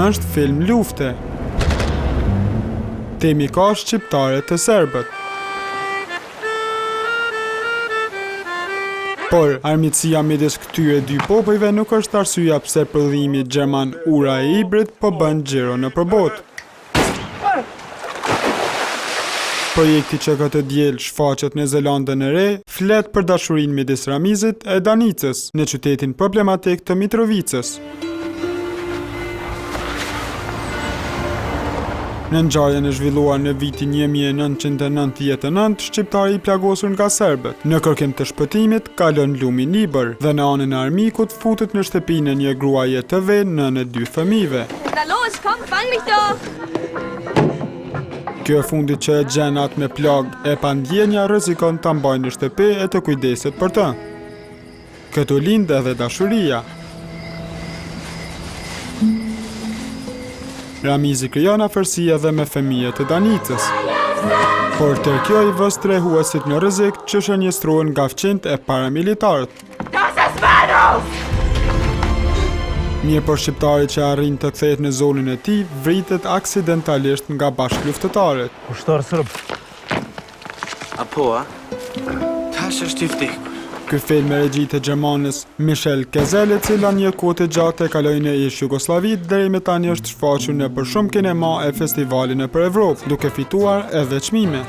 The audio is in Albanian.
është film lufte. Temi ka shqiptare të serbët. Por, armiqësia midis këtyre dy popujve nuk është arsyeja pse prodhimi gjerman ura e hibrid po bën xhiro nëpër botë. Projekti që këtë diel shfaqet në Zelandën e Re flet për dashurinë midis Ramizit e Danicës në qytetin problematik të Mitrovicës. Në ngjarjen e zhvilluar në vitin 1999, shqiptari i plagosur nga serbët, në kërkim të shpëtimit, ka lënë lumin libër dhe në anën e armikut futet në shtëpinë e një gruaje të ve nënë e 2 fëmijëve. Na los, komm, fang mich doch! Kjo e fundit që e gjen atë me plag e pandjenja rrezikon ta mbajë në shtëpi e të kujdeset për të. Këtu lind edhe dashuria. Ramizi krijon afërsi edhe me fëmijët e Danicës. Por tërkjoj vës trehuesit në rrezik që shënjestruan nga fqinjt e paramilitarët. Mirë për shqiptari që arrin të kthehet në zonën e tij, vritet aksidentalisht nga bashkëluftëtarët. Ushtar sërb. Apo, tash është i vdekur. Ky film me regji të gjermanes Michel Kezel, e cila një kohë të gjatë e kaloi në ish Jugosllavit, deri më tani është shfaqur në për shumë kinema e festivalin nëpër Evropë, duke fituar edhe çmime.